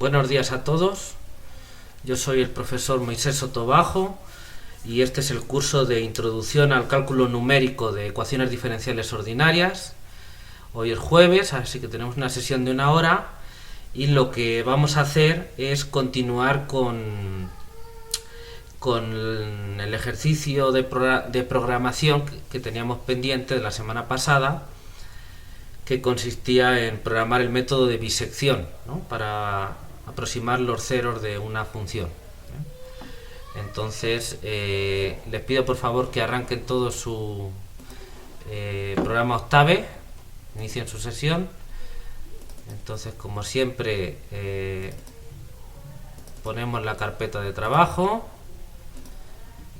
Buenos días a todos. Yo soy el profesor Moisés Sotobajo y este es el curso de Introducción al Cálculo Numérico de Ecuaciones Diferenciales Ordinarias. Hoy es jueves, así que tenemos una sesión de 1 hora y lo que vamos a hacer es continuar con el ejercicio de programación que teníamos pendiente de la semana pasada, que consistía en programar el método de bisección, ¿no?, para aproximar los ceros de una función. Entonces les pido por favor que arranquen todo su programa Octave, inicien su sesión. Entonces, como siempre, ponemos la carpeta de trabajo,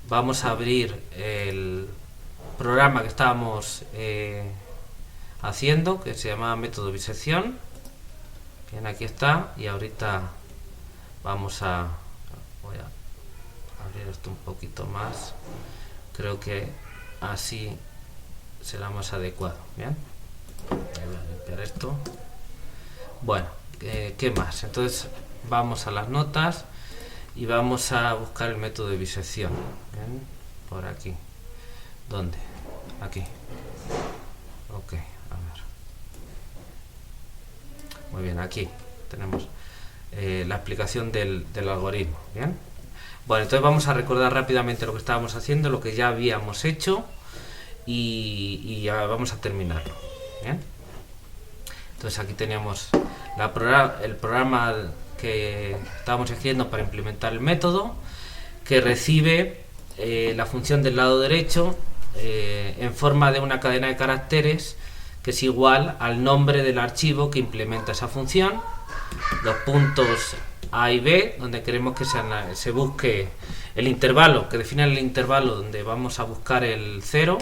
vamos a abrir el programa que estábamos haciendo, que se llama método bisección. Bien, aquí está, y ahorita voy a abrir esto un poquito más, creo que así será más adecuado. Bien, voy a limpiar esto. Bueno, ¿qué más? Entonces vamos a las notas y vamos a buscar el método de bisección. Bien, por aquí. ¿Dónde? Aquí. Ok. Muy bien, aquí tenemos la explicación del algoritmo. Bien. Bueno, entonces vamos a recordar rápidamente lo que estábamos haciendo, lo que ya habíamos hecho y ya vamos a terminarlo. Bien. Entonces aquí teníamos el programa que estábamos escribiendo para implementar el método, que recibe la función del lado derecho en forma de una cadena de caracteres que es igual al nombre del archivo que implementa esa función, los puntos A y B, donde queremos que se busque el intervalo, que define el intervalo donde vamos a buscar el 0,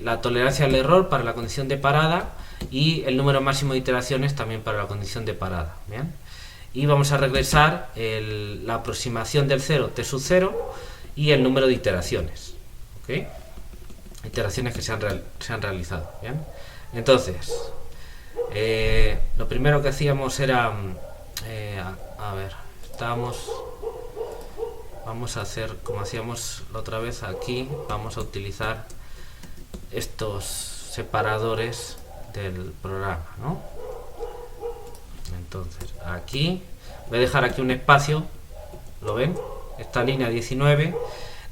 la tolerancia al error para la condición de parada y el número máximo de iteraciones también para la condición de parada. Bien. Y vamos a regresar la aproximación del 0, t sub 0, y el número de iteraciones. ¿Okay? Iteraciones que se han realizado. Bien. Entonces, lo primero que hacíamos era vamos a hacer como hacíamos la otra vez. Aquí vamos a utilizar estos separadores del programa, ¿no? Entonces aquí voy a dejar aquí un espacio, ¿lo ven? Esta línea 19,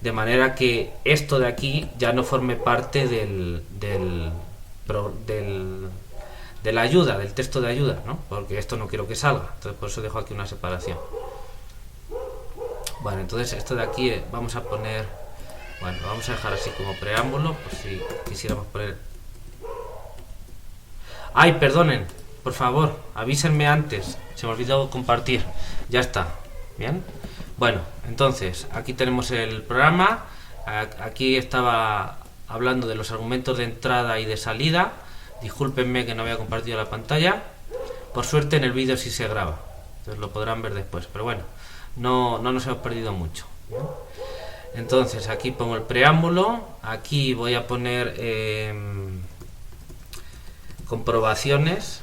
de manera que esto de aquí ya no forme parte de la ayuda, del texto de ayuda, ¿no? Porque esto no quiero que salga, entonces por eso dejo aquí una separación. Bueno, entonces esto de aquí vamos a poner, bueno, vamos a dejar así como preámbulo, por si quisiéramos poner. ¡Ay, perdonen! Por favor, avísenme antes, se me olvidó compartir. Ya está, ¿bien? Bueno, entonces, aquí tenemos el programa. Aquí estaba hablando de los argumentos de entrada y de salida. Discúlpenme que no había compartido la pantalla. Por suerte en el vídeo sí se graba, entonces lo podrán ver después, pero bueno, no nos hemos perdido mucho. ¿Bien? Entonces, aquí pongo el preámbulo. Aquí voy a poner comprobaciones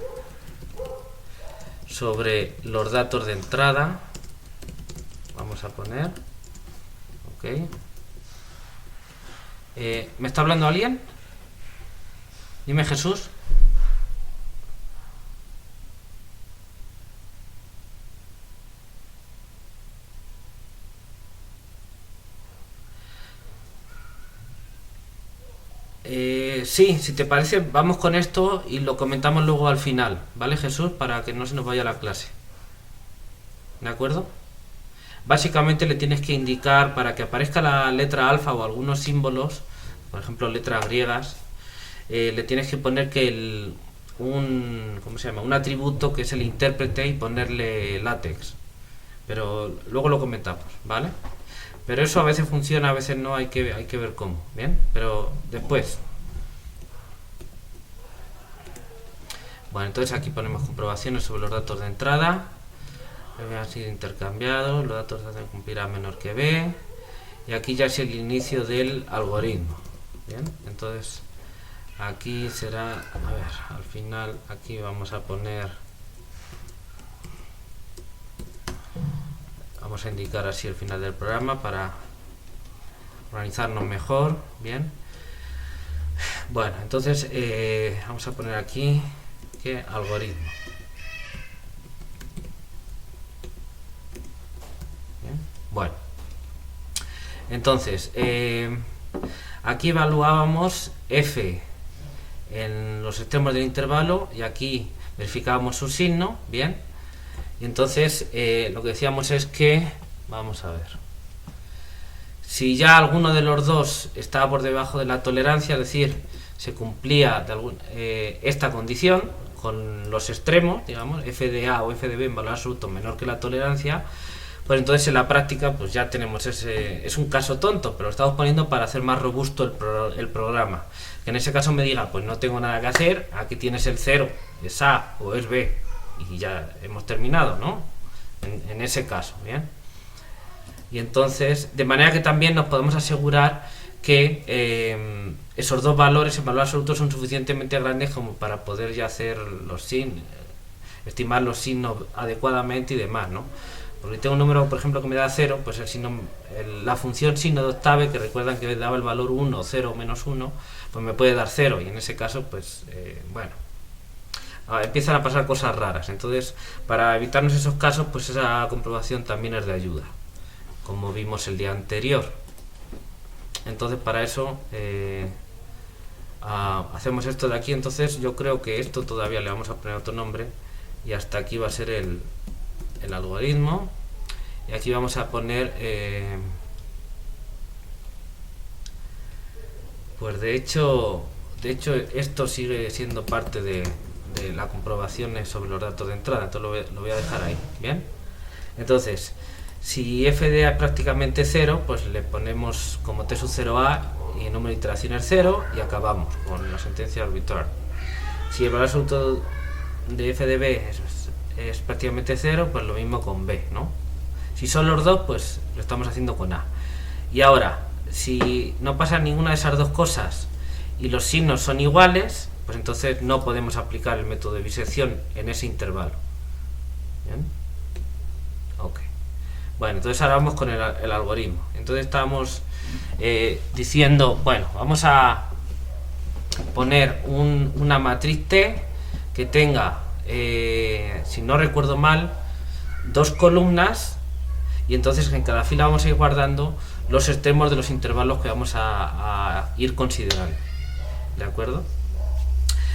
sobre los datos de entrada. Vamos a poner, ok. ¿Me está hablando alguien? Dime, Jesús. Sí, si te parece, vamos con esto y lo comentamos luego al final, ¿vale, Jesús? Para que no se nos vaya la clase. ¿De acuerdo? Básicamente le tienes que indicar, para que aparezca la letra alfa o algunos símbolos, por ejemplo letras griegas, le tienes que poner que un atributo que es el intérprete y ponerle látex. Pero luego lo comentamos, ¿vale? Pero eso a veces funciona, a veces no, hay que ver cómo. Bien, pero después. Bueno, entonces aquí ponemos comprobaciones sobre los datos de entrada. Han sido intercambiados, los datos hacen cumplir A menor que B, y aquí ya es el inicio del algoritmo. Bien, entonces aquí será, a ver, al final aquí vamos a poner Vamos a indicar así el final del programa para organizarnos mejor. Bien. Bueno, entonces vamos a poner aquí que algoritmo. Bien. Bueno, entonces aquí evaluábamos f en los extremos del intervalo y aquí verificábamos su signo. Bien, y entonces lo que decíamos es que, vamos a ver, si ya alguno de los dos estaba por debajo de la tolerancia, es decir, se cumplía esta condición con los extremos, digamos, f de a o f de b en valor absoluto menor que la tolerancia, pues entonces en la práctica pues ya tenemos es un caso tonto, pero lo estamos poniendo para hacer más robusto el programa. Que en ese caso me diga, pues no tengo nada que hacer, aquí tienes el 0, es a o es b, y ya hemos terminado, ¿no? En ese caso, ¿bien? Y entonces, de manera que también nos podemos asegurar que esos dos valores en valor absoluto son suficientemente grandes como para poder ya hacer los signos, estimar los signos adecuadamente y demás, ¿no? Porque tengo un número, por ejemplo, que me da 0, pues el signo, la función signo de octave, que recuerdan que daba el valor 1, 0 menos 1, pues me puede dar 0, y en ese caso, pues, bueno, empiezan a pasar cosas raras. Entonces, para evitarnos esos casos, pues esa comprobación también es de ayuda, como vimos el día anterior. Entonces, para eso hacemos esto de aquí. Entonces, yo creo que esto todavía le vamos a poner otro nombre, y hasta aquí va a ser el algoritmo, y aquí vamos a poner pues de hecho esto sigue siendo parte de la comprobación sobre los datos de entrada, entonces lo voy a dejar ahí. Bien, entonces si f de a es prácticamente 0, pues le ponemos como t sub 0a y el número de iteraciones 0 y acabamos con la sentencia arbitral. Si el valor absoluto de f de b es prácticamente 0, pues lo mismo con b, ¿no? Si son los dos, pues lo estamos haciendo con a. Y ahora, si no pasa ninguna de esas dos cosas y los signos son iguales, pues entonces no podemos aplicar el método de bisección en ese intervalo. ¿Bien? Ok. Bueno, entonces ahora vamos con el algoritmo. Entonces estamos diciendo, bueno, vamos a poner una matriz T que tenga, si no recuerdo mal, 2 columnas, y entonces en cada fila vamos a ir guardando los extremos de los intervalos que vamos a ir considerando. ¿De acuerdo?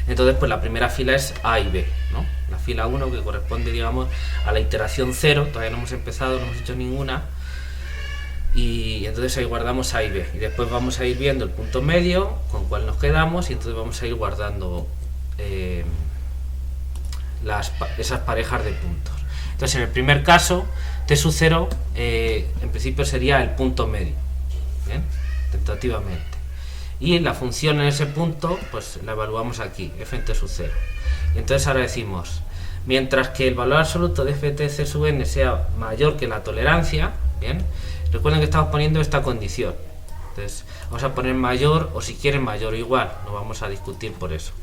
Entonces, pues la primera fila es A y B, ¿no? La fila 1, que corresponde, digamos, a la iteración 0, todavía no hemos empezado, no hemos hecho ninguna, y entonces ahí guardamos A y B, y después vamos a ir viendo el punto medio, con cuál nos quedamos, y entonces vamos a ir guardando esas parejas de puntos. Entonces, en el primer caso, t sub 0 en principio sería el punto medio, ¿bien? Tentativamente. Y la función en ese punto, pues la evaluamos aquí, f en t sub 0. Y entonces ahora decimos, mientras que el valor absoluto de f de t sub n sea mayor que la tolerancia, ¿bien? Recuerden que estamos poniendo esta condición. Entonces, vamos a poner mayor, o si quieren mayor o igual, no vamos a discutir por eso.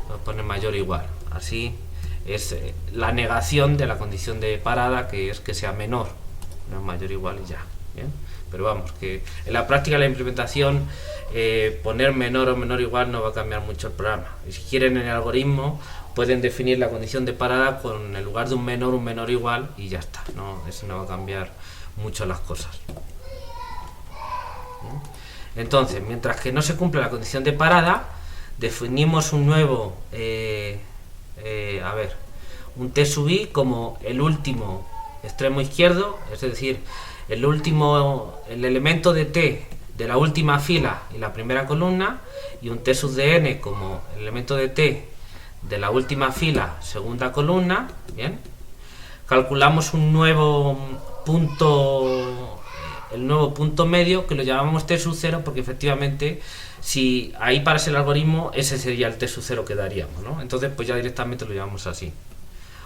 Vamos a poner mayor o igual. Así es la negación de la condición de parada, que es que sea menor, no mayor o igual y ya. ¿Bien? Pero vamos, que en la práctica, la implementación, poner menor o menor igual no va a cambiar mucho el programa. Y si quieren, en el algoritmo pueden definir la condición de parada con, en lugar de un menor igual, y ya está. No, eso no va a cambiar mucho las cosas. Entonces, mientras que no se cumple la condición de parada, definimos un nuevo un t sub i como el último extremo izquierdo, es decir, el elemento de t de la última fila y la primera columna, y un t sub de n como el elemento de t de la última fila, segunda columna. Bien, calculamos un nuevo punto, el nuevo punto medio, que lo llamamos t sub 0, porque efectivamente, si ahí parase el algoritmo, ese sería el t sub 0 que daríamos, ¿no? Entonces, pues ya directamente lo llamamos así.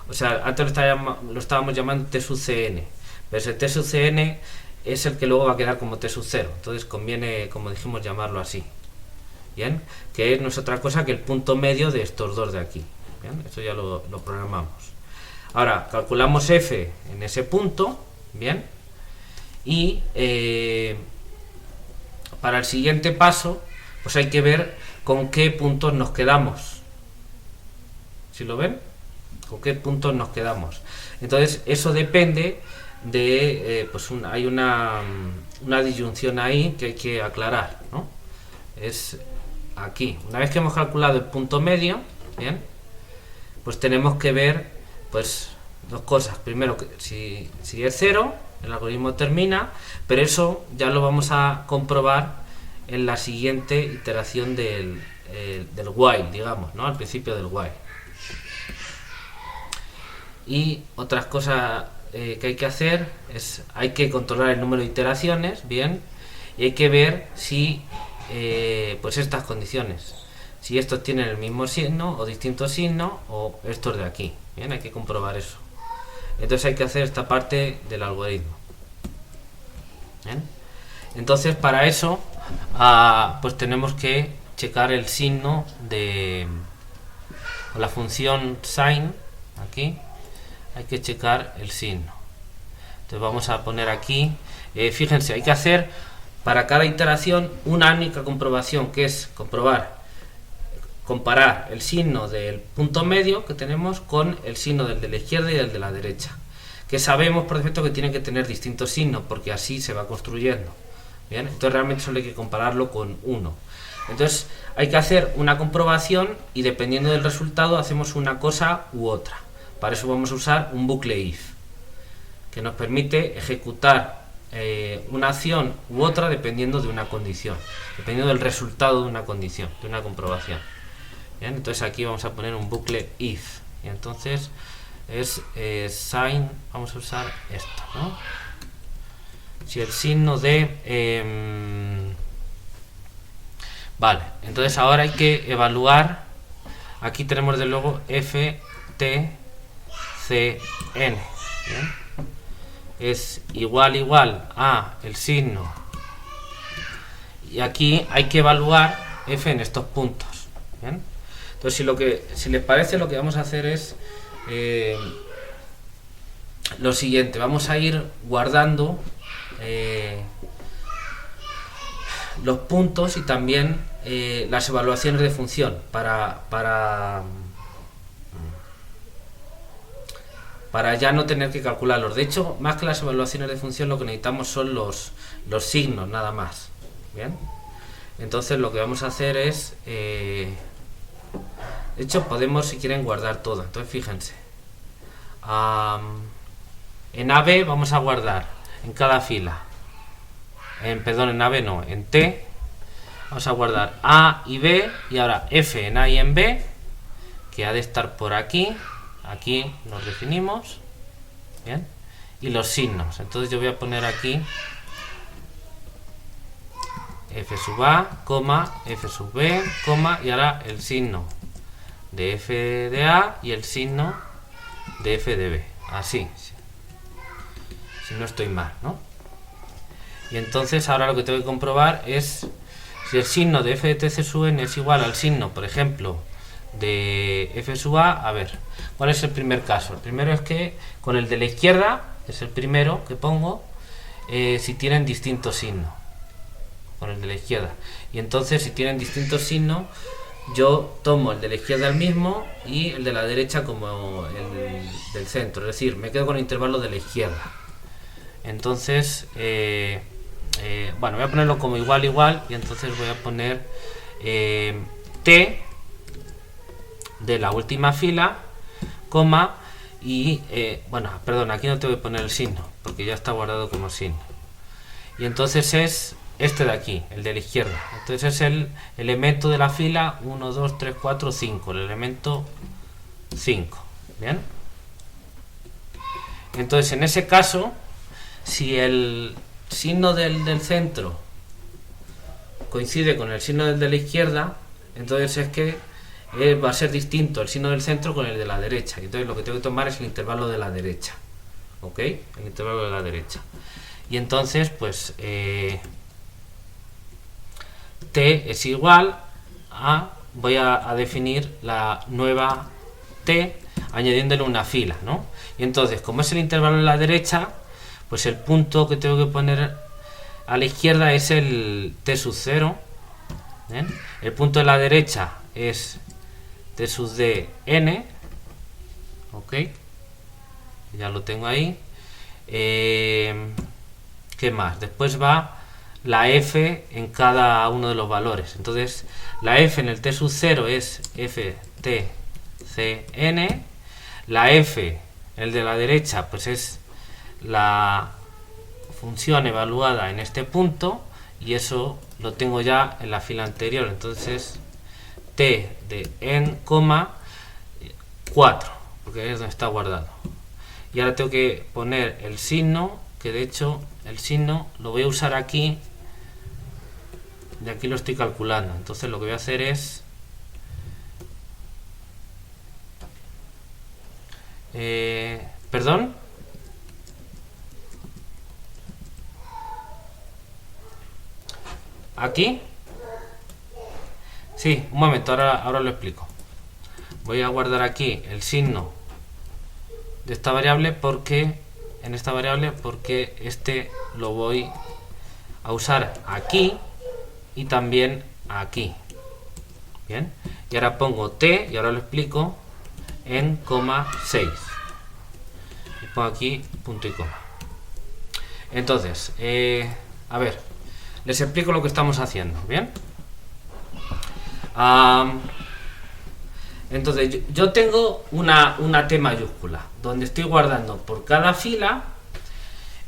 O sea, antes lo estábamos llamando t sub cn, pero ese t sub cn es el que luego va a quedar como t sub 0. Entonces conviene, como dijimos, llamarlo así. Bien, que no es otra cosa que el punto medio de estos dos de aquí. Bien, eso ya lo programamos. Ahora calculamos f en ese punto, Bien, y para el siguiente paso pues hay que ver con qué puntos nos quedamos. ¿Sí lo ven? ¿Con qué puntos nos quedamos? Entonces eso depende de hay una disyunción ahí que hay que aclarar, ¿no? Es aquí, una vez que hemos calculado el punto medio, bien, pues tenemos que ver pues dos cosas. Primero, que si es 0, el algoritmo termina, pero eso ya lo vamos a comprobar en la siguiente iteración del while, digamos, ¿no? Al principio del while. Y otras cosas que hay que hacer es, hay que controlar el número de iteraciones, bien, y hay que ver si pues estas condiciones, si estos tienen el mismo signo o distinto signo, o estos de aquí, bien, hay que comprobar eso. Entonces hay que hacer esta parte del algoritmo. ¿Bien? Entonces para eso pues tenemos que checar el signo de con la función sin. Aquí hay que checar el signo. Entonces vamos a poner aquí, fíjense, hay que hacer para cada iteración una única comprobación, que es comparar el signo del punto medio que tenemos con el signo del de la izquierda y del de la derecha, que sabemos por defecto que tienen que tener distintos signos, porque así se va construyendo. Bien, entonces realmente solo hay que compararlo con uno. Entonces hay que hacer una comprobación y dependiendo del resultado hacemos una cosa u otra. Para eso vamos a usar un bucle if, que nos permite ejecutar una acción u otra dependiendo de una condición, dependiendo del resultado de una condición, de una comprobación. Bien, entonces aquí vamos a poner un bucle if, y entonces es sin, vamos a usar esto, ¿no? Si el signo de vale, entonces ahora hay que evaluar, aquí tenemos de luego f, t, c, n, ¿bien? Es igual a el signo, y aquí hay que evaluar f en estos puntos. ¿Bien? Entonces si les parece, lo que vamos a hacer es lo siguiente, vamos a ir guardando los puntos y también las evaluaciones de función para ya no tener que calcularlos. De hecho, más que las evaluaciones de función, lo que necesitamos son los signos, nada más. Bien, entonces lo que vamos a hacer es de hecho podemos, si quieren, guardar todo. Entonces fíjense, en AB vamos a guardar en cada fila, en AB no, en T vamos a guardar A y B, y ahora F en A y en B, que ha de estar por aquí. Aquí nos definimos, bien, y los signos. Entonces yo voy a poner aquí f sub a, f sub b, y ahora el signo de f de a y el signo de f de b, así, si no estoy mal, ¿no? Y entonces ahora lo que tengo que comprobar es si el signo de f de tc sub n es igual al signo, por ejemplo, de f sub a. A ver, ¿cuál es el primer caso? El primero es que con el de la izquierda, es el primero que pongo, si tienen distintos signos, con el de la izquierda. Y entonces, si tienen distintos signos, yo tomo el de la izquierda el mismo y el de la derecha como el del centro, es decir, me quedo con el intervalo de la izquierda. Entonces bueno, voy a ponerlo como igual, y entonces voy a poner t de la última fila, coma, y bueno, perdón, aquí no tengo que poner el signo porque ya está guardado como signo, y entonces es este de aquí, el de la izquierda. Entonces es el elemento de la fila 1, 2, 3, 4, 5, el elemento 5. Bien, entonces en ese caso, si el signo del centro coincide con el signo del de la izquierda, entonces es que va a ser distinto el signo del centro con el de la derecha. Entonces lo que tengo que tomar es el intervalo de la derecha, ¿ok? El intervalo de la derecha. Y entonces pues t es igual a, voy a definir la nueva t añadiéndole una fila, ¿no? Y entonces, como es el intervalo de la derecha, pues el punto que tengo que poner a la izquierda es el t sub 0. ¿Bien? El punto de la derecha es t sub d n. Ok, ya lo tengo ahí. ¿Qué más? Después va la f en cada uno de los valores. Entonces la f en el t sub 0 es ft cn. La f, el de la derecha, pues es la función evaluada en este punto, y eso lo tengo ya en la fila anterior. Entonces t de n, 4, porque es donde está guardado. Y ahora tengo que poner el signo, que de hecho el signo lo voy a usar aquí, de aquí lo estoy calculando. Entonces lo que voy a hacer es perdón, aquí, sí, un momento, ahora lo explico. Voy a guardar aquí el signo de esta variable porque este lo voy a usar aquí y también aquí. Bien, y ahora pongo t, y ahora lo explico, en 6, y pongo aquí punto y coma. Entonces a ver, les explico lo que estamos haciendo. Bien, entonces yo tengo una T mayúscula donde estoy guardando por cada fila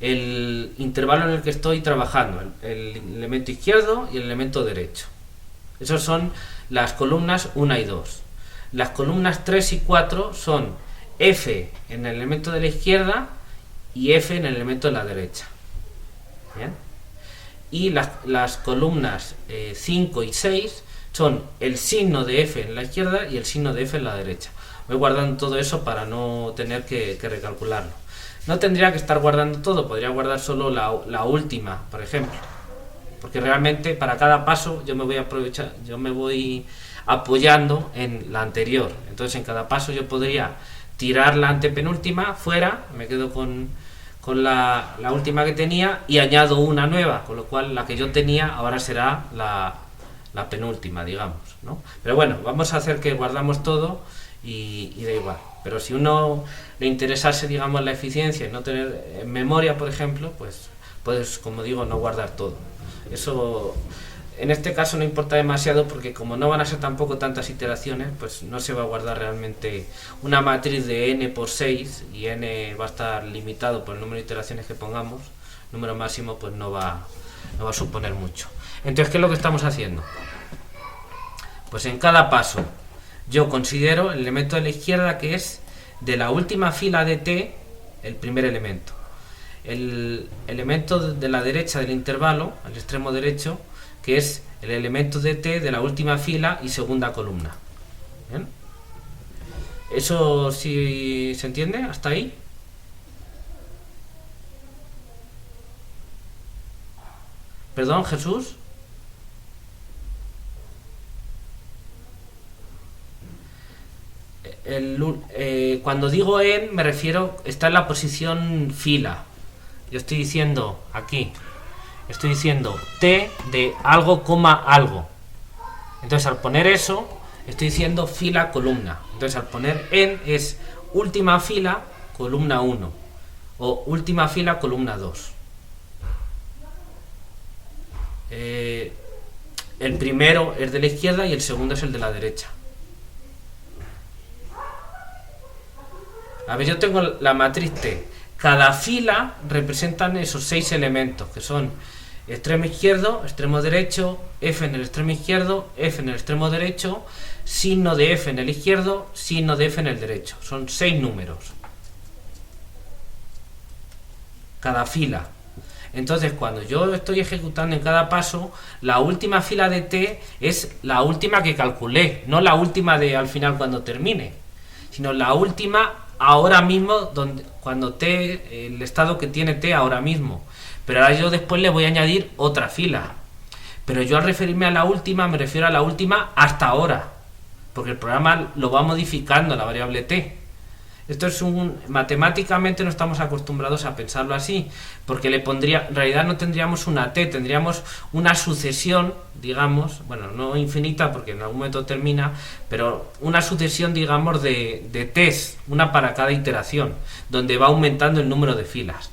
el intervalo en el que estoy trabajando, el elemento izquierdo y el elemento derecho. Esas son las columnas 1 y 2. Las columnas 3 y 4 son f en el elemento de la izquierda y f en el elemento de la derecha. ¿Bien? Y las columnas 5 y 6 son el signo de f en la izquierda y el signo de f en la derecha. Voy guardando todo eso para no tener que recalcularlo. No tendría que estar guardando todo, podría guardar solo la última, por ejemplo, porque realmente para cada paso yo me voy apoyando en la anterior. Entonces en cada paso yo podría tirar la antepenúltima fuera, me quedo con la última que tenía y añado una nueva, con lo cual la que yo tenía ahora será la penúltima, digamos, ¿no? Pero bueno, vamos a hacer que guardamos todo y da igual. Pero si uno le interesase, digamos, la eficiencia y no tener en memoria, por ejemplo, pues puedes, como digo, no guardar todo. Eso en este caso no importa demasiado, porque como no van a ser tampoco tantas iteraciones, pues no se va a guardar realmente una matriz de n por 6, y n va a estar limitado por el número de iteraciones que pongamos. Número máximo pues no va a suponer mucho. Entonces, ¿qué es lo que estamos haciendo? Pues en cada paso yo considero el elemento de la izquierda, que es de la última fila de t, el primer elemento. El elemento de la derecha del intervalo, al extremo derecho, que es el elemento de t de la última fila y segunda columna. ¿Bien? ¿Eso sí se entiende hasta ahí? ¿Perdón, Jesús? Cuando digo en, me refiero, está en la posición fila. Yo estoy diciendo aquí, estoy diciendo t de algo, algo. Entonces al poner eso, estoy diciendo fila, columna. Entonces al poner en es última fila, columna 1, o última fila, columna 2. El primero es de la izquierda y el segundo es el de la derecha. A ver, yo tengo la matriz T. Cada fila representan esos 6 elementos, que son extremo izquierdo, extremo derecho, f en el extremo izquierdo, f en el extremo derecho, signo de f en el izquierdo, signo de f en el derecho. Son 6 números cada fila. Entonces, cuando yo estoy ejecutando en cada paso, la última fila de t es la última que calculé, no la última de al final cuando termine, sino la última ahora mismo, cuando t, el estado que tiene t ahora mismo. Pero ahora yo después le voy a añadir otra fila. Pero yo al referirme a la última, me refiero a la última hasta ahora, porque el programa lo va modificando, la variable t. Esto es matemáticamente no estamos acostumbrados a pensarlo así, porque en realidad no tendríamos una t, tendríamos una sucesión, digamos, bueno, no infinita porque en algún momento termina, pero una sucesión, digamos, de t's, una para cada iteración, donde va aumentando el número de filas.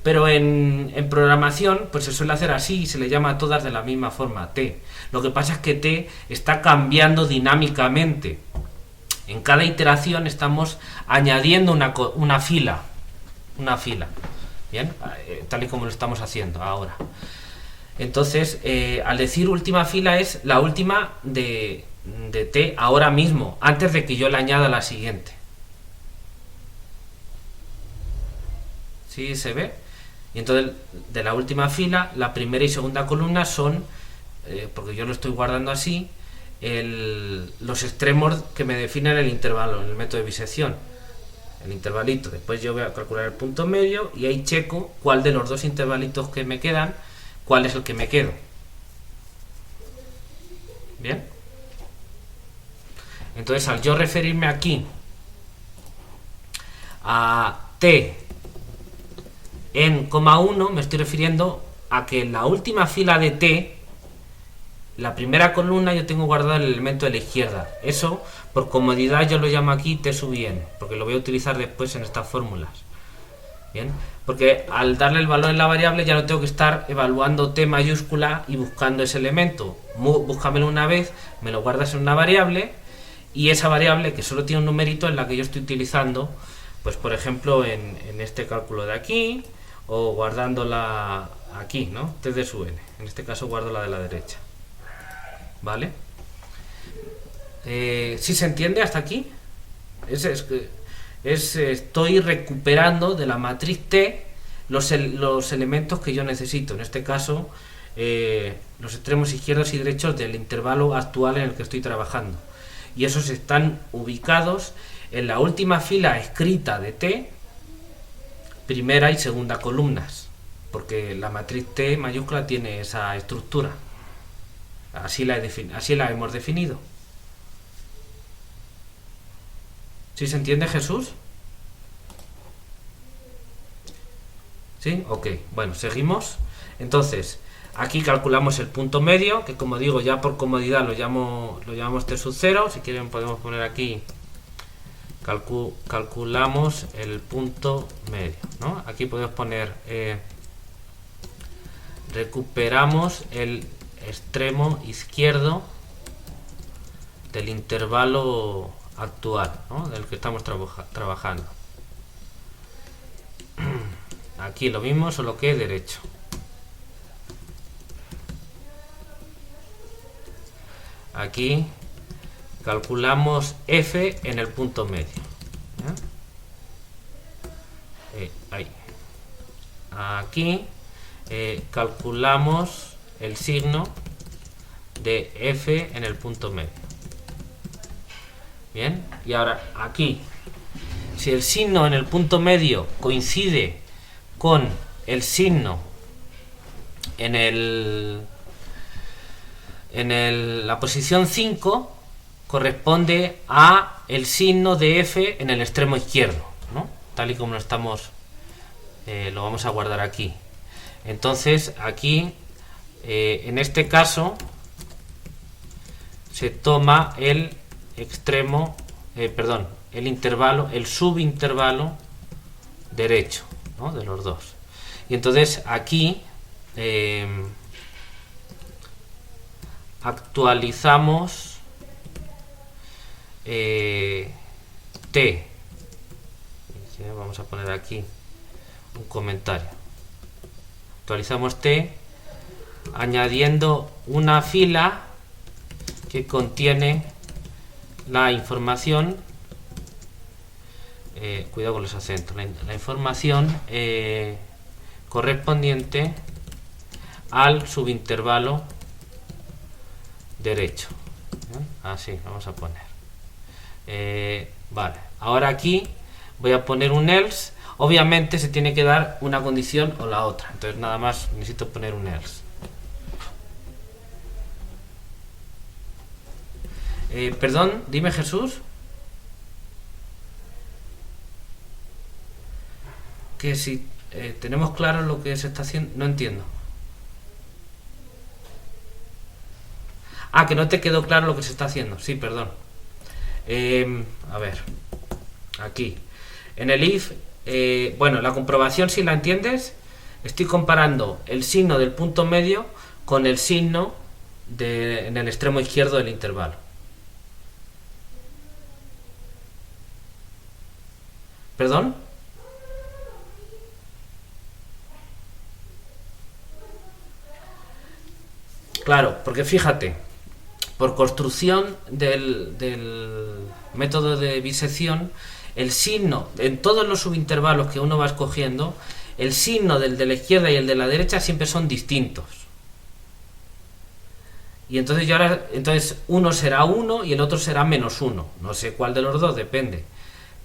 Pero en programación, pues se suele hacer así y se le llama a todas de la misma forma, t. Lo que pasa es que t está cambiando dinámicamente. En cada iteración estamos añadiendo una fila, bien, tal y como lo estamos haciendo ahora. Entonces, al decir última fila es la última de t ahora mismo, antes de que yo le añada la siguiente. ¿Sí se ve? Y entonces, de la última fila, la primera y segunda columna son, porque yo lo estoy guardando así, los extremos que me definen el intervalo en el método de bisección, el intervalito. Después yo voy a calcular el punto medio y ahí checo cuál de los dos intervalitos que me quedan, cuál es el que me quedo. Bien, entonces al yo referirme aquí a t en coma 1, me estoy refiriendo a que en la última fila de t, la primera columna, yo tengo guardado el elemento de la izquierda. Eso, por comodidad, yo lo llamo aquí t sub n, porque lo voy a utilizar después en estas fórmulas. Bien, porque al darle el valor en la variable ya no tengo que estar evaluando t mayúscula y buscando ese elemento. Búscamelo una vez, me lo guardas en una variable, y esa variable, que solo tiene un numerito, es la que yo estoy utilizando, pues por ejemplo en este cálculo de aquí, o guardándola aquí, ¿no? T de sub n. En este caso guardo la de la derecha. ¿Vale? ¿Sí se entiende hasta aquí? Estoy recuperando de la matriz T los elementos que yo necesito. En este caso, los extremos izquierdos y derechos del intervalo actual en el que estoy trabajando. Y esos están ubicados en la última fila escrita de T, primera y segunda columnas, porque la matriz T mayúscula tiene esa estructura. Así la hemos definido. ¿Sí se entiende, Jesús? ¿Sí? Ok. Bueno, seguimos. Entonces, aquí calculamos el punto medio, que como digo, ya por comodidad lo llamamos t sub 0. Si quieren podemos poner aquí, calculamos el punto medio, ¿no? Aquí podemos poner, recuperamos el extremo izquierdo del intervalo actual, ¿no? Del que estamos trabajando. Aquí lo mismo, solo que derecho. Aquí calculamos f en el punto medio. Ahí. Aquí calculamos el signo de f en el punto medio. Bien, y ahora aquí, si el signo en el punto medio coincide con el signo en la posición 5, corresponde a el signo de f en el extremo izquierdo, ¿no? Tal y como lo estamos, lo vamos a guardar aquí. Entonces aquí, en este caso, se toma el extremo, el intervalo, el subintervalo derecho, ¿no? De los dos. Y entonces aquí actualizamos t. Vamos a poner aquí un comentario. Actualizamos t añadiendo una fila que contiene la información, cuidado con los acentos, la información correspondiente al subintervalo derecho. Así, vamos a poner. Vale, ahora aquí voy a poner un else. Obviamente se tiene que dar una condición o la otra, entonces nada más necesito poner un else. Perdón, dime, Jesús. que si tenemos claro lo que se está haciendo, no entiendo. Ah, que no te quedó claro lo que se está haciendo, sí, perdón. A ver, aquí, en el if, bueno, la comprobación, si la entiendes, estoy comparando el signo del punto medio con el signo en el extremo izquierdo del intervalo. ¿Perdón? Claro, porque fíjate, por construcción del método de bisección, el signo, en todos los subintervalos que uno va escogiendo, el signo del de la izquierda y el de la derecha siempre son distintos. Y entonces entonces uno será 1 y el otro será -1. No sé cuál de los dos, depende.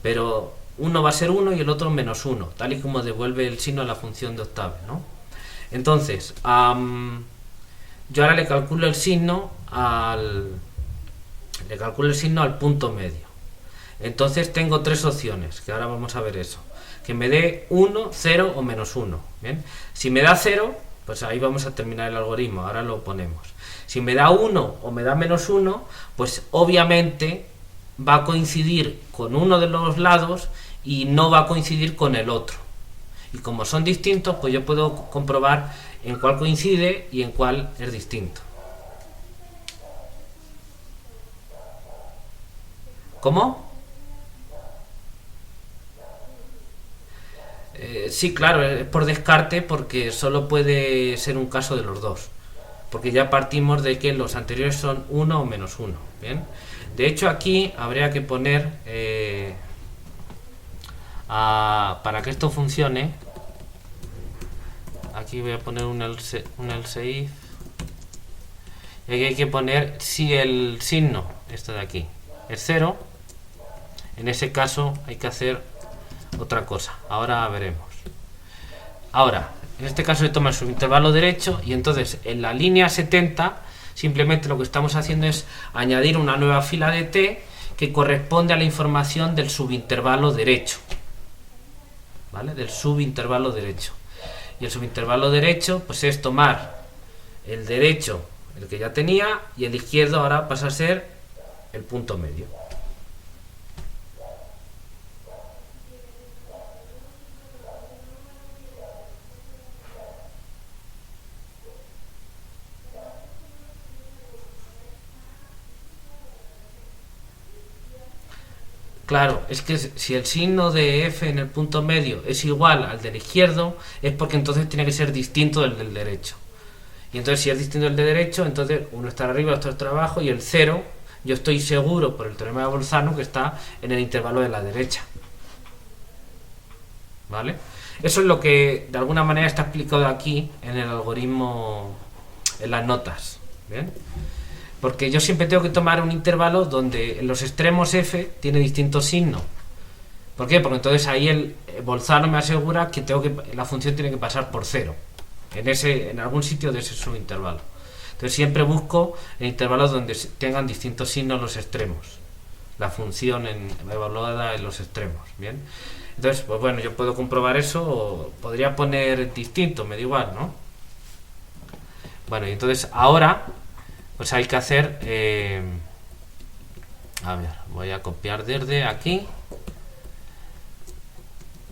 Pero uno va a ser 1 y el otro -1, tal y como devuelve el signo a la función de Octave, ¿no? Entonces, yo ahora le calculo el signo al punto medio. Entonces tengo tres opciones, que ahora vamos a ver eso. Que me dé 1, 0 o -1. ¿Bien? Si me da 0, pues ahí vamos a terminar el algoritmo, ahora lo ponemos. Si me da 1 o me da -1, pues obviamente va a coincidir con uno de los lados y no va a coincidir con el otro. Y como son distintos, pues yo puedo comprobar en cuál coincide y en cuál es distinto. ¿Cómo? Sí, claro, es por descarte porque solo puede ser un caso de los dos. Porque ya partimos de que los anteriores son 1 o -1. ¿Bien? De hecho, aquí habría que poner, para que esto funcione, aquí voy a poner un else if, y aquí hay que poner si el signo, esto de aquí, es 0, en ese caso hay que hacer otra cosa, ahora veremos. Ahora, en este caso se toma el subintervalo derecho y entonces en la línea 70 simplemente lo que estamos haciendo es añadir una nueva fila de t que corresponde a la información del subintervalo derecho, ¿vale? Del subintervalo derecho. Y el subintervalo derecho pues es tomar el derecho, el que ya tenía, y el izquierdo ahora pasa a ser el punto medio. Claro, es que si el signo de f en el punto medio es igual al del izquierdo, es porque entonces tiene que ser distinto del derecho. Y entonces si es distinto del de derecho, entonces uno está arriba, otro está abajo, y el 0, yo estoy seguro por el teorema de Bolzano que está en el intervalo de la derecha. ¿Vale? Eso es lo que de alguna manera está explicado aquí en el algoritmo, en las notas. ¿Bien? Porque yo siempre tengo que tomar un intervalo donde en los extremos f tiene distintos signos. ¿Por qué? Porque entonces ahí el Bolzano me asegura que la función tiene que pasar por 0 en algún sitio de ese subintervalo. Entonces siempre busco en intervalos donde tengan distintos signos los extremos, la función evaluada en los extremos. Bien, entonces pues bueno, yo puedo comprobar eso o podría poner distinto, me da igual, ¿no? Bueno, y entonces ahora pues hay que hacer, a ver, voy a copiar desde aquí,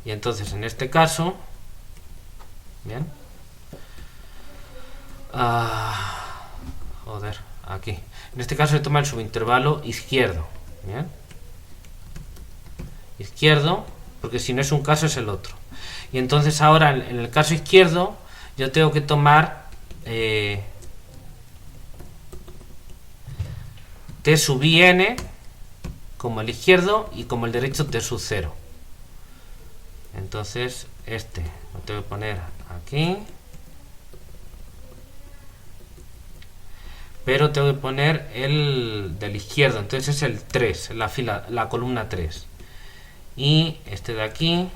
y entonces en este caso, bien, joder, aquí, en este caso se toma el subintervalo izquierdo, bien, izquierdo, porque si no es un caso es el otro, y entonces ahora en el caso izquierdo yo tengo que tomar t sub n como el izquierdo y como el derecho t sub 0. Entonces este lo tengo que poner aquí, pero tengo que poner el del izquierdo, entonces es el 3, la columna 3, y este de aquí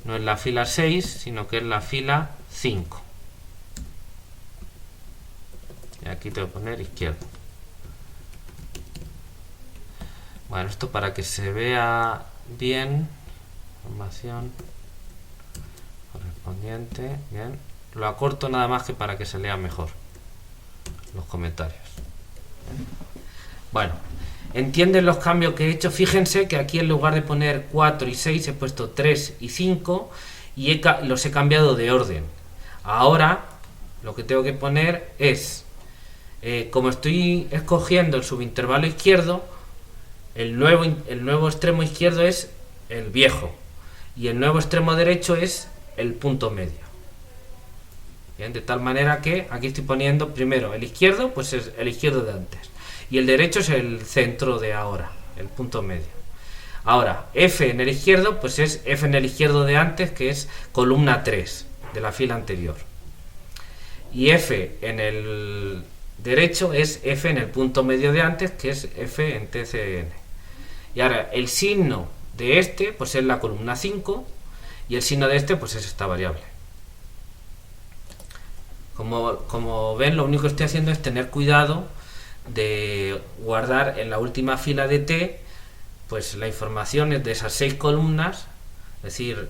no es la fila 6, sino que es la fila 5. Y aquí tengo que poner izquierdo. Bueno, esto para que se vea bien, información correspondiente. Bien, lo acorto nada más que para que se lea mejor los comentarios. Bueno, ¿entienden los cambios que he hecho? Fíjense que aquí en lugar de poner 4 y 6 he puesto 3 y 5 y los he cambiado de orden. Ahora lo que tengo que poner es, como estoy escogiendo el subintervalo izquierdo, el nuevo extremo izquierdo es el viejo y el nuevo extremo derecho es el punto medio. Bien, de tal manera que aquí estoy poniendo primero el izquierdo, pues es el izquierdo de antes, y el derecho es el centro de ahora, el punto medio. Ahora, F en el izquierdo, pues es F en el izquierdo de antes, que es columna 3 de la fila anterior. Y F en el derecho es F en el punto medio de antes, que es F en TCN. Y ahora, el signo de este, pues es la columna 5, y el signo de este, pues es esta variable. Como ven, lo único que estoy haciendo es tener cuidado de guardar en la última fila de T pues la información de esas 6 columnas, es decir,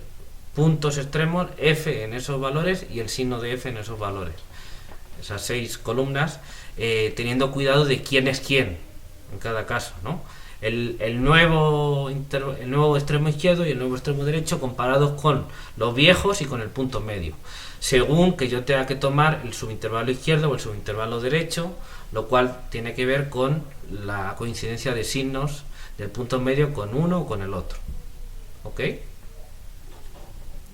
puntos extremos, F en esos valores y el signo de F en esos valores, esas 6 columnas, teniendo cuidado de quién es quién en cada caso, ¿no? El nuevo extremo izquierdo y el nuevo extremo derecho comparados con los viejos y con el punto medio, según que yo tenga que tomar el subintervalo izquierdo o el subintervalo derecho, lo cual tiene que ver con la coincidencia de signos del punto medio con uno o con el otro. ¿Ok?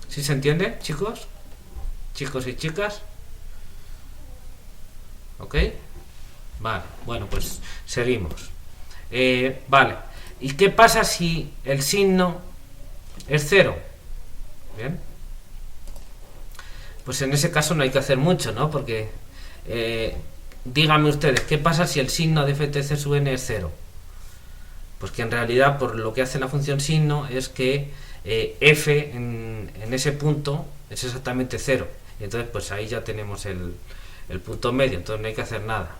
¿Sí se entiende, chicos? Chicos y chicas. ¿Ok? Vale, bueno, pues seguimos. Vale, ¿y qué pasa si el signo es 0? Bien, pues en ese caso no hay que hacer mucho, ¿no? Porque díganme ustedes, ¿qué pasa si el signo de ftc sub n es 0? Pues que en realidad, por lo que hace la función signo, es que f en ese punto es exactamente 0. Y entonces pues ahí ya tenemos el punto medio, entonces no hay que hacer nada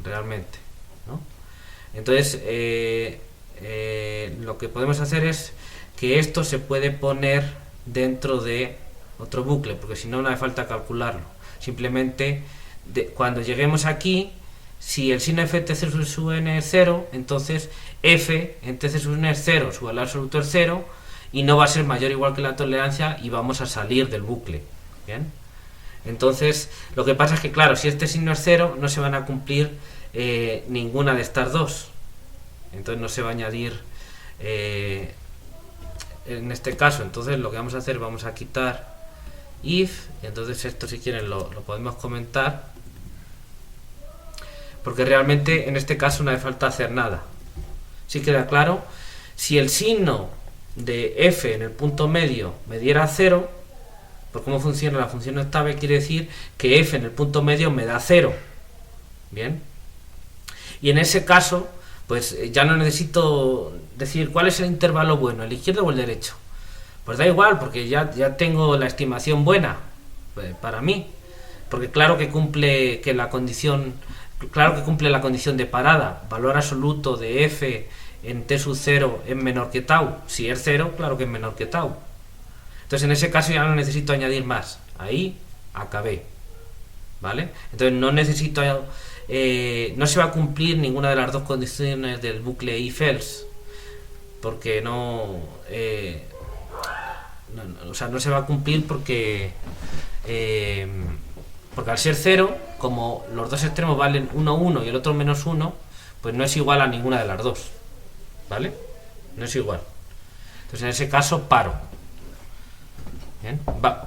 realmente, ¿no? Entonces lo que podemos hacer es que esto se puede poner dentro de otro bucle, porque si no, no hace falta calcularlo. Simplemente cuando lleguemos aquí, si el signo f tc sub n es 0, entonces f en tc sub n es 0, su valor absoluto es 0 y no va a ser mayor o igual que la tolerancia y vamos a salir del bucle. Bien, entonces lo que pasa es que, claro, si este signo es 0, no se van a cumplir ninguna de estas dos, entonces no se va a añadir en este caso. Entonces lo que vamos a hacer, vamos a quitar if, y entonces esto, si quieren, lo podemos comentar, porque realmente en este caso no hace falta hacer nada. ¿Sí queda claro? Si el signo de f en el punto medio me diera 0, por cómo funciona la función octave, quiere decir que f en el punto medio me da 0. Bien, y en ese caso pues ya no necesito decir cuál es el intervalo bueno, el izquierdo o el derecho. Pues da igual, porque ya tengo la estimación buena para mí, porque claro que cumple la condición de parada, valor absoluto de f en t sub 0 es menor que tau. Si es 0, claro que es menor que tau. Entonces en ese caso ya no necesito añadir más, ahí acabé, ¿vale? Entonces no necesito no se va a cumplir ninguna de las dos condiciones del bucle if-else, porque no se va a cumplir porque al ser 0, como los dos extremos valen 1, 1 y el otro menos 1, pues no es igual a ninguna de las dos, ¿vale? No es igual. Entonces en ese caso paro. Bien,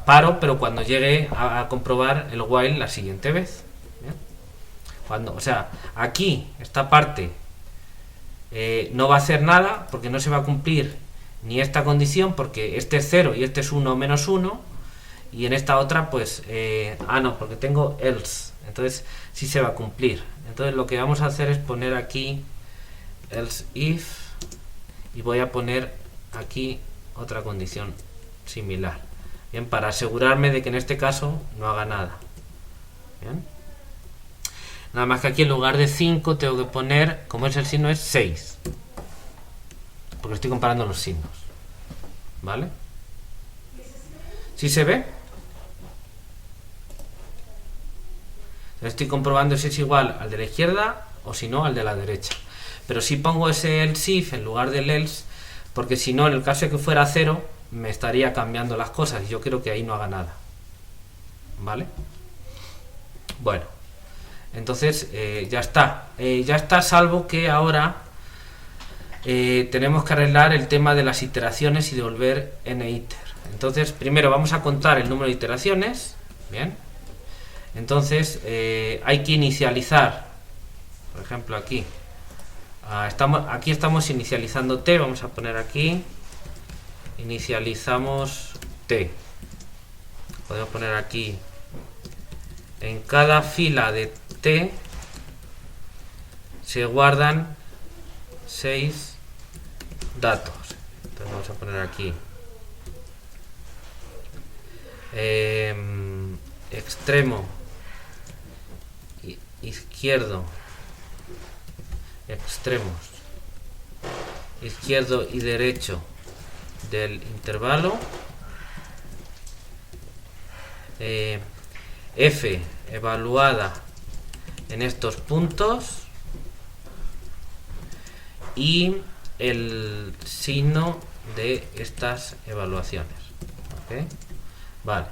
paro, pero cuando llegue a comprobar el while la siguiente vez. Bien, o sea, aquí esta parte no va a hacer nada, porque no se va a cumplir ni esta condición, porque este es 0 y este es 1 menos 1, y en esta otra pues no, porque tengo else, entonces sí se va a cumplir. Entonces lo que vamos a hacer es poner aquí else if, y voy a poner aquí otra condición similar. Bien, para asegurarme de que en este caso no haga nada. Bien, nada más que aquí en lugar de 5 tengo que poner, como es el signo, es 6, porque estoy comparando los signos, ¿vale? ¿Sí se ve? Estoy comprobando si es igual al de la izquierda o si no al de la derecha. Pero si pongo ese else if en lugar del else, porque si no, en el caso de que fuera 0, me estaría cambiando las cosas y yo quiero que ahí no haga nada. ¿Vale? Bueno, entonces ya está. Ya está, salvo que ahora tenemos que arreglar el tema de las iteraciones y devolver niter. Entonces, primero vamos a contar el número de iteraciones. Bien. Entonces, hay que inicializar. Por ejemplo, aquí. Aquí estamos inicializando t. Vamos a poner aquí. Inicializamos t. Podemos poner aquí. En cada fila de t se guardan 6 datos. Entonces vamos a poner aquí extremo izquierdo, extremos izquierdo y derecho del intervalo, f evaluada en estos puntos y el signo de estas evaluaciones. ¿Okay? Vale,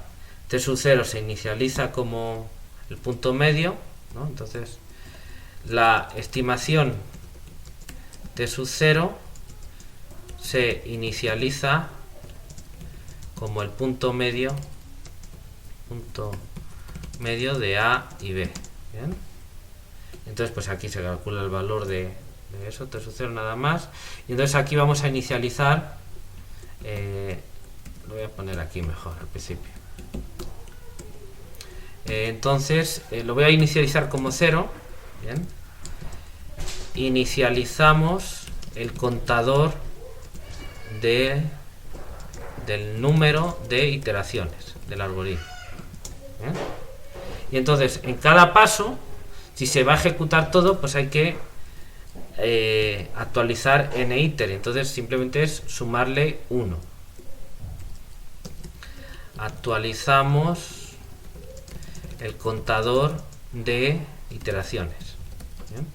t sub 0 se inicializa como el punto medio, ¿no? Entonces la estimación t sub 0 se inicializa como el punto medio de A y B. ¿Bien? Entonces pues aquí se calcula el valor de eso, t sub 0 nada más, y entonces aquí vamos a inicializar, lo voy a poner aquí mejor al principio. Entonces lo voy a inicializar como 0. Bien. Inicializamos el contador del número de iteraciones del algoritmo. Bien. Y entonces en cada paso, si se va a ejecutar todo, pues hay que actualizar niter. Entonces simplemente es sumarle 1. Actualizamos el contador de iteraciones. ¿Bien?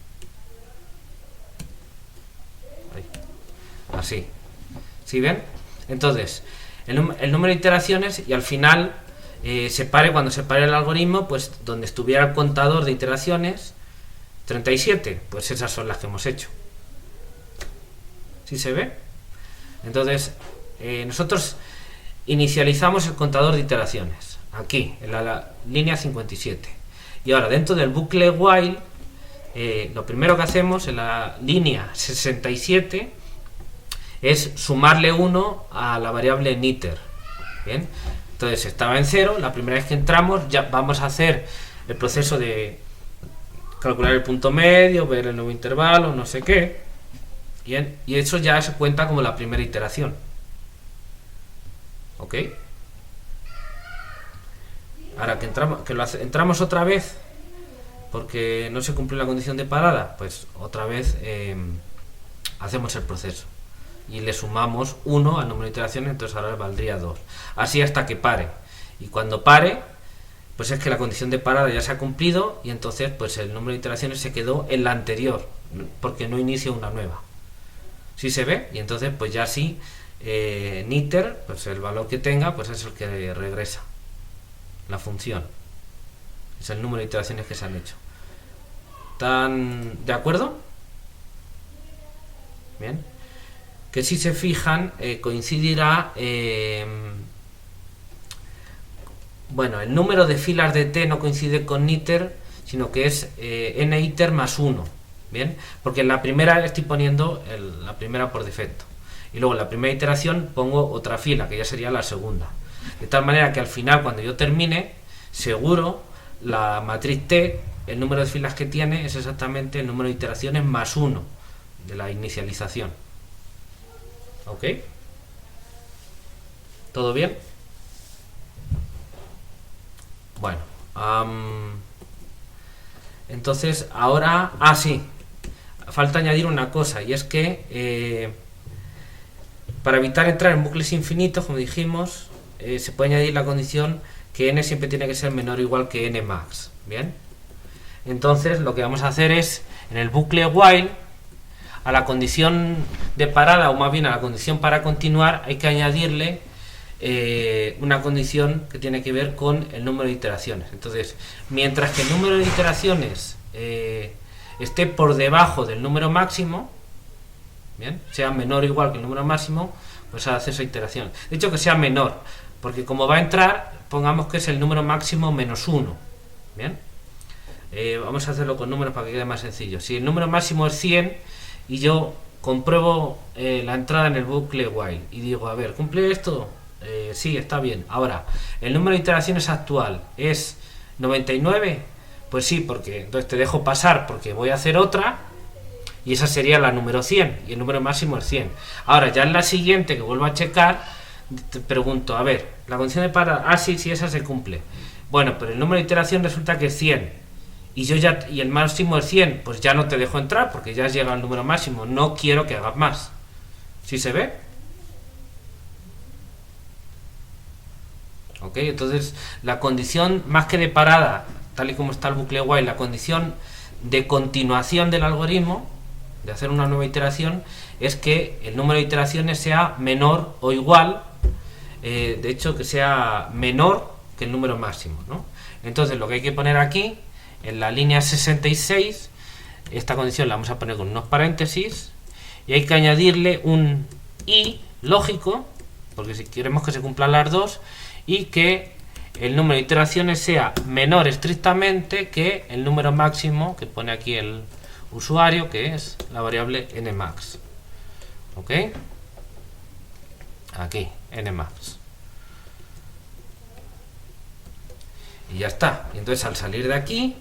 Así. ¿Sí ven? Entonces, el número de iteraciones, y al final cuando se pare el algoritmo, pues donde estuviera el contador de iteraciones 37, pues esas son las que hemos hecho. ¿Sí se ve? Entonces nosotros inicializamos el contador de iteraciones aquí, en la línea 57, y ahora dentro del bucle while lo primero que hacemos en la línea 67 es sumarle 1 a la variable niter. Bien, entonces estaba en 0, la primera vez que entramos ya vamos a hacer el proceso de calcular el punto medio, ver el nuevo intervalo, no sé qué. Bien, y eso ya se cuenta como la primera iteración. ¿Ok? Ahora que entramos otra vez porque no se cumplió la condición de parada, pues otra vez hacemos el proceso y le sumamos 1 al número de iteraciones, entonces ahora valdría 2. Así hasta que pare. Y cuando pare, pues es que la condición de parada ya se ha cumplido y entonces pues el número de iteraciones se quedó en la anterior porque no inicia una nueva. ¿Sí se ve? Y entonces pues ya sí, niter, pues el valor que tenga, pues es el que regresa la función. Es el número de iteraciones que se han hecho. ¿Están de acuerdo? Bien. Que si se fijan, coincidirá, bueno, el número de filas de t no coincide con niter, sino que es niter más 1. Bien, porque en la primera estoy poniendo la primera por defecto, y luego en la primera iteración pongo otra fila, que ya sería la segunda, de tal manera que al final, cuando yo termine, seguro la matriz t, el número de filas que tiene es exactamente el número de iteraciones más 1 de la inicialización. ¿Ok? ¿Todo bien? Bueno, entonces ahora, sí, falta añadir una cosa, y es que para evitar entrar en bucles infinitos, como dijimos, se puede añadir la condición que n siempre tiene que ser menor o igual que n max. Bien, entonces lo que vamos a hacer es, en el bucle while, a la condición de parada, o más bien a la condición para continuar, hay que añadirle una condición que tiene que ver con el número de iteraciones. Entonces, mientras que el número de iteraciones esté por debajo del número máximo, bien, sea menor o igual que el número máximo, pues hace esa iteración. De hecho, que sea menor, porque como va a entrar, pongamos que es el número máximo menos 1. Bien, vamos a hacerlo con números para que quede más sencillo. Si el número máximo es 100 y yo compruebo la entrada en el bucle while y digo, a ver, ¿cumple esto? Sí, está bien. Ahora, ¿el número de iteraciones actual es 99? Pues sí, porque entonces te dejo pasar porque voy a hacer otra y esa sería la número 100 y el número máximo es 100. Ahora, ya en la siguiente que vuelvo a checar, te pregunto, a ver, la condición de parada, sí, esa se cumple. Bueno, pero el número de iteración resulta que es 100 y el máximo es 100, pues ya no te dejo entrar porque ya has llegado al número máximo, no quiero que hagas más. ¿Sí se ve? Ok, entonces la condición más que de parada, tal y como está el bucle while, la condición de continuación del algoritmo, de hacer una nueva iteración, es que el número de iteraciones sea menor o igual, de hecho que sea menor que el número máximo, ¿no? Entonces lo que hay que poner aquí, en la línea 66, esta condición la vamos a poner con unos paréntesis, y hay que añadirle un i lógico, porque si queremos que se cumplan las dos, y que el número de iteraciones sea menor estrictamente que el número máximo que pone aquí el usuario, que es la variable nmax. ¿Ok? Aquí, nmax. Y ya está. Y entonces al salir de aquí,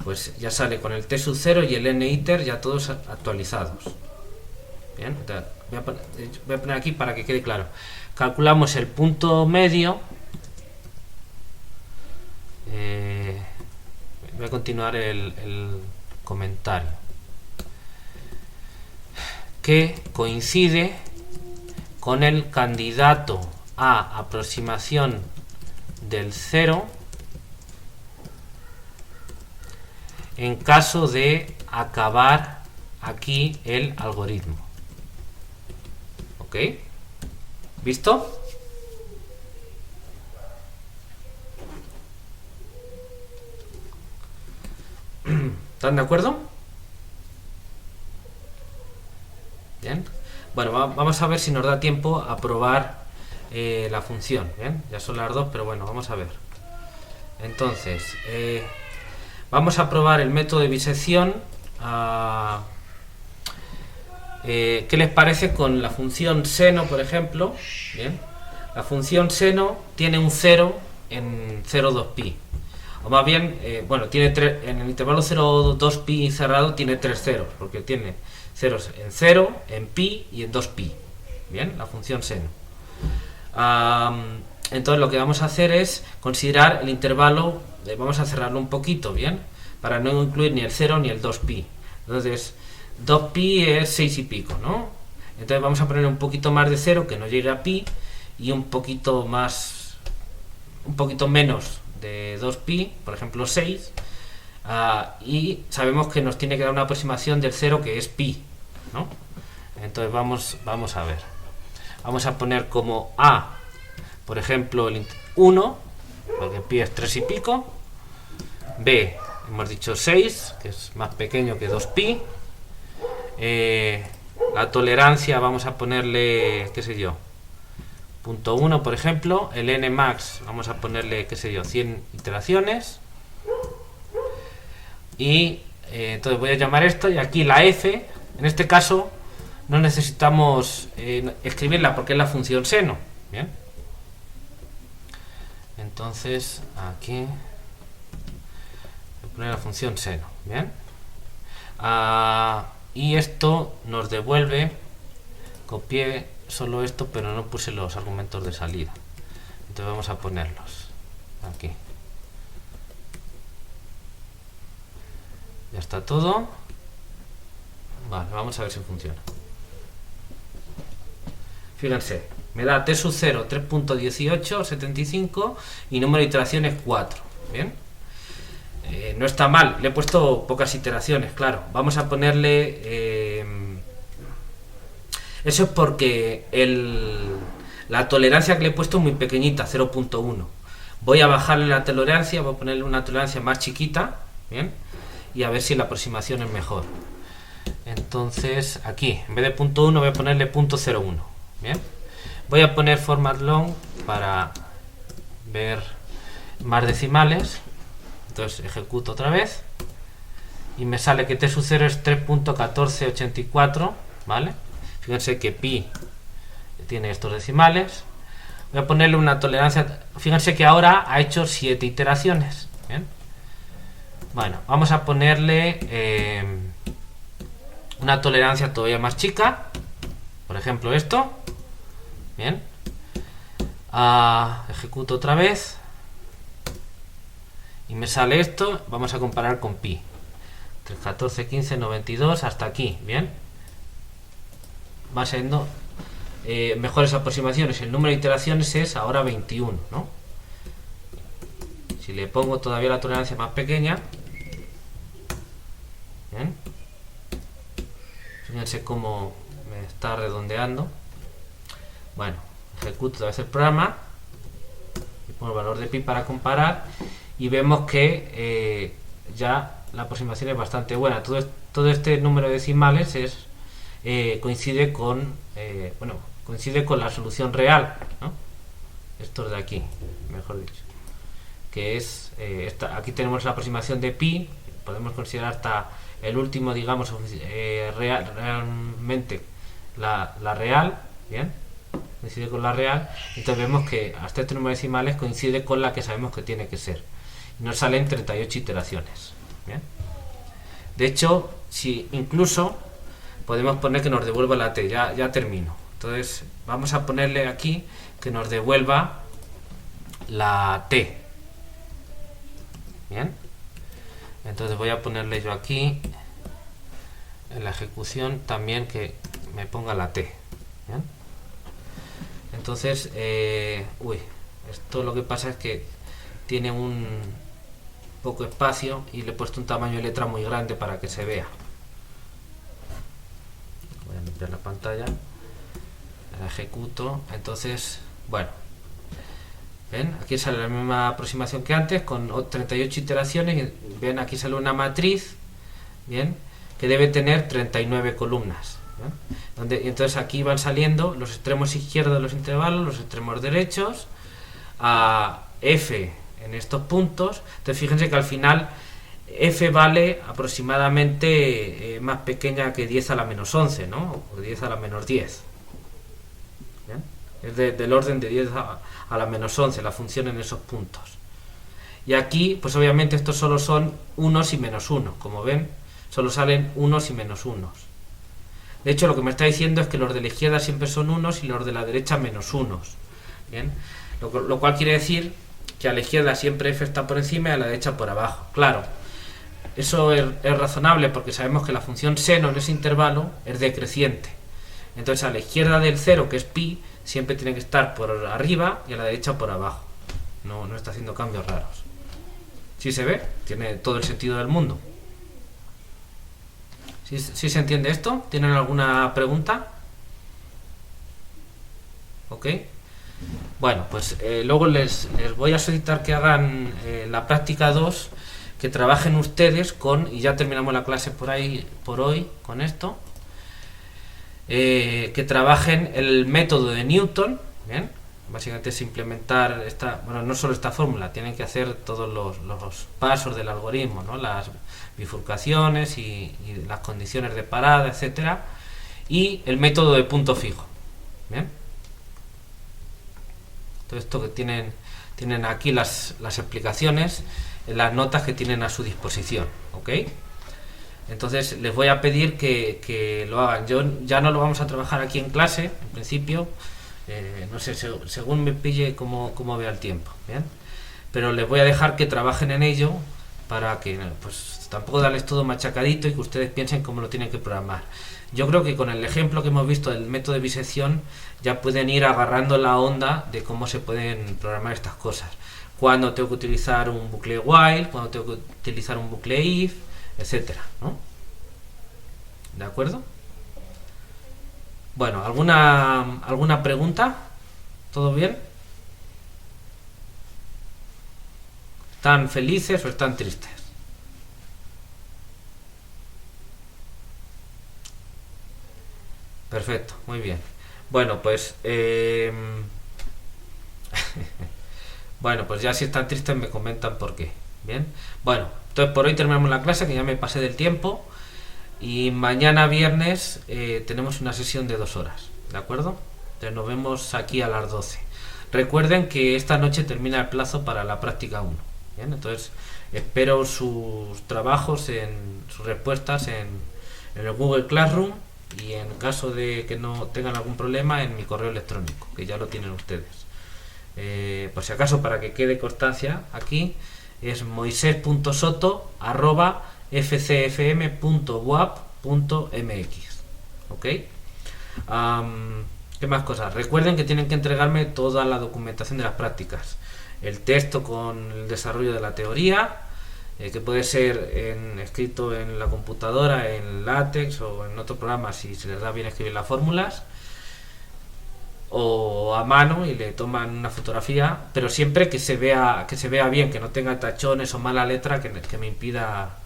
pues ya sale con el t sub 0 y el niter ya todos actualizados. Bien, voy a poner aquí para que quede claro. Calculamos el punto medio. Voy a continuar el comentario. Que coincide con el candidato a aproximación del 0 en caso de acabar aquí el algoritmo. ¿Ok? ¿Visto? ¿Están de acuerdo? Bien. Bueno, vamos a ver si nos da tiempo a probar la función. Bien, ya son las 2, pero bueno, vamos a ver. Entonces, vamos a probar el método de bisección. ¿Qué les parece con la función seno, por ejemplo? Bien. La función seno tiene un 0 en 0,2pi. O más bien, bueno, tiene en el intervalo 0,2pi cerrado tiene 3 ceros, porque tiene ceros en 0, en pi y en 2pi. Bien, la función seno. Entonces lo que vamos a hacer es considerar el intervalo, vamos a cerrarlo un poquito, bien, para no incluir ni el 0 ni el 2pi. Entonces, 2pi es 6 y pico, ¿no? Entonces vamos a poner un poquito más de 0, que no llegue a pi, y un poquito más, un poquito menos de 2pi, por ejemplo 6, y sabemos que nos tiene que dar una aproximación del 0 que es pi, ¿no? Entonces vamos a ver. Vamos a poner como a, por ejemplo, el 1, porque pi es 3 y pico, b, hemos dicho 6, que es más pequeño que 2pi, la tolerancia vamos a ponerle, qué sé yo, punto 1, por ejemplo, el nmax vamos a ponerle, qué sé yo, 100 iteraciones, y entonces voy a llamar esto, y aquí la f, en este caso no necesitamos escribirla porque es la función seno. Bien, entonces aquí voy a poner la función seno. Bien, y esto nos devuelve, copié solo esto pero no puse los argumentos de salida, entonces vamos a ponerlos aquí. Ya está todo. Vale, vamos a ver si funciona. Fíjense, Me da t sub 0 3.1875 y número de iteraciones 4. Bien. No está mal, le he puesto pocas iteraciones, claro. Vamos a ponerle... eso es porque la tolerancia que le he puesto es muy pequeñita, 0.1. Voy a bajarle la tolerancia, voy a ponerle una tolerancia más chiquita, ¿bien? Y a ver si la aproximación es mejor. Entonces, aquí, en vez de .1 voy a ponerle .01, ¿bien? Voy a poner format long para ver más decimales. Entonces ejecuto otra vez y me sale que t sub 0 es 3.1484, ¿vale? Fíjense que pi tiene estos decimales. Voy a ponerle una tolerancia. Fíjense que ahora ha hecho 7 iteraciones. ¿Bien? Bueno, vamos a ponerle una tolerancia todavía más chica. Por ejemplo, esto. Bien. Ejecuto otra vez. Y me sale esto. Vamos a comparar con pi. 3, 14, 15, 92, hasta aquí. Bien. Va siendo mejores aproximaciones. El número de iteraciones es ahora 21, ¿no? Si le pongo todavía la tolerancia más pequeña, bien, fíjense cómo me está redondeando. Bueno, ejecuto otra vez el programa y pongo el valor de pi para comparar y vemos que ya la aproximación es bastante buena. Todo este número de decimales coincide con la solución real, ¿no? Esto de aquí, mejor dicho, que es aquí tenemos la aproximación de pi. Podemos considerar hasta el último, digamos, realmente la real, bien, coincide con la real. Entonces vemos que hasta este número de decimales coincide con la que sabemos que tiene que ser y nos salen 38 iteraciones, bien. De hecho, si incluso podemos poner que nos devuelva la t. Ya termino. Entonces vamos a ponerle aquí que nos devuelva la t. Bien. Entonces voy a ponerle yo aquí en la ejecución también que me ponga la t. Bien. Entonces, esto lo que pasa es que tiene un poco espacio y le he puesto un tamaño de letra muy grande para que se vea. Voy a limpiar la pantalla, la ejecuto. Entonces, bueno, ven, aquí sale la misma aproximación que antes con 38 iteraciones y ven, aquí sale una matriz, bien, que debe tener 39 columnas, y entonces aquí van saliendo los extremos izquierdos de los intervalos, los extremos derechos, a f en estos puntos. Entonces fíjense que al final f vale aproximadamente más pequeña que 10 a la menos 11, ¿no? O 10 a la menos 10. ¿Bien? Es del orden de 10 a la menos 11 la función en esos puntos. Y aquí, pues obviamente estos solo son unos y menos uno. Como ven, solo salen unos y menos unos. De hecho, lo que me está diciendo es que los de la izquierda siempre son unos y los de la derecha menos unos. ¿Bien? Lo cual quiere decir que a la izquierda siempre f está por encima y a la derecha por abajo. Claro, eso es razonable porque sabemos que la función seno en ese intervalo es decreciente. Entonces a la izquierda del 0, que es pi, siempre tiene que estar por arriba y a la derecha por abajo. No está haciendo cambios raros. ¿Sí se ve? Tiene todo el sentido del mundo. ¿Sí se entiende esto? ¿Tienen alguna pregunta? ¿Ok? Bueno, pues luego les voy a solicitar que hagan la práctica 2, que trabajen ustedes con, y ya terminamos la clase por hoy con esto, que trabajen el método de Newton. Bien, básicamente es implementar no solo esta fórmula, tienen que hacer todos los pasos del algoritmo, ¿no? Las bifurcaciones y las condiciones de parada, etcétera, y el método de punto fijo. Bien. Todo esto que tienen aquí las explicaciones en las notas que tienen a su disposición, ¿ok? Entonces les voy a pedir que lo hagan. Yo ya no lo vamos a trabajar aquí en clase, en principio, no sé, según me pille cómo vea el tiempo, ¿bien? Pero les voy a dejar que trabajen en ello para que pues tampoco darles todo machacadito y que ustedes piensen cómo lo tienen que programar. Yo creo que con el ejemplo que hemos visto del método de bisección ya pueden ir agarrando la onda de cómo se pueden programar estas cosas. Cuando tengo que utilizar un bucle while, cuando tengo que utilizar un bucle if, etcétera, ¿no? ¿De acuerdo? Bueno, ¿alguna pregunta? ¿Todo bien? ¿Están felices o están tristes? Perfecto, muy bien. Bueno, pues bueno, pues ya si están tristes me comentan por qué. Bien. Bueno, entonces por hoy terminamos la clase, que ya me pasé del tiempo. Y mañana viernes tenemos una sesión de 2 horas, ¿de acuerdo? Entonces nos vemos aquí a las 12. Recuerden que esta noche termina el plazo para la práctica 1. Bien, entonces espero sus trabajos, sus respuestas en el Google Classroom, y en caso de que no tengan algún problema en mi correo electrónico, que ya lo tienen ustedes. Por si acaso, para que quede constancia aquí, es moises.soto@fcfm.wap.mx. ¿Ok? ¿Qué más cosas? Recuerden que tienen que entregarme toda la documentación de las prácticas. El texto con el desarrollo de la teoría, que puede ser escrito en la computadora, en LaTeX o en otro programa si se les da bien escribir las fórmulas, o a mano y le toman una fotografía, pero siempre que se vea bien, que no tenga tachones o mala letra que me impida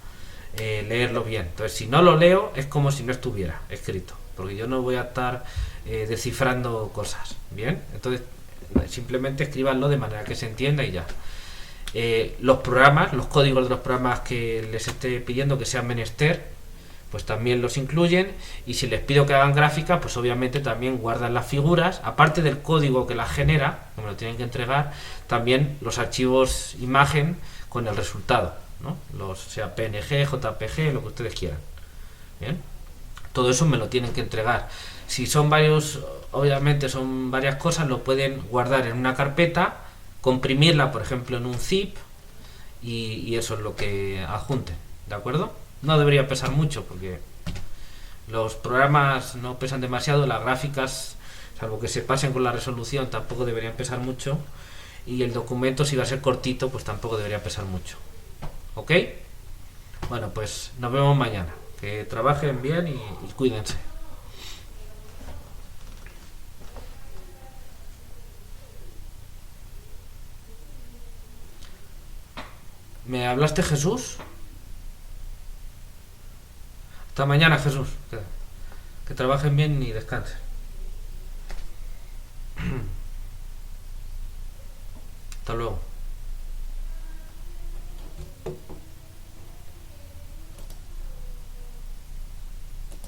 leerlo bien. Entonces, si no lo leo, es como si no estuviera escrito, porque yo no voy a estar descifrando cosas. Bien, entonces simplemente escríbanlo de manera que se entienda y ya. Los programas, los códigos de los programas que les esté pidiendo que sean menester, pues también los incluyen. Y si les pido que hagan gráfica, pues obviamente también guardan las figuras, aparte del código que las genera, que me lo tienen que entregar, también los archivos imagen con el resultado, ¿no? Sea PNG, JPG, lo que ustedes quieran. Bien, todo eso me lo tienen que entregar. Si son varios, obviamente son varias cosas, lo pueden guardar en una carpeta, comprimirla, por ejemplo, en un zip, y eso es lo que adjunten, ¿de acuerdo? No debería pesar mucho, porque los programas no pesan demasiado, las gráficas, salvo que se pasen con la resolución, tampoco deberían pesar mucho, y el documento, si va a ser cortito, pues tampoco debería pesar mucho. ¿Ok? Bueno, pues nos vemos mañana. Que trabajen bien y cuídense. ¿Me hablaste, Jesús? Hasta mañana, Jesús. Que trabajen bien y descansen. Hasta luego.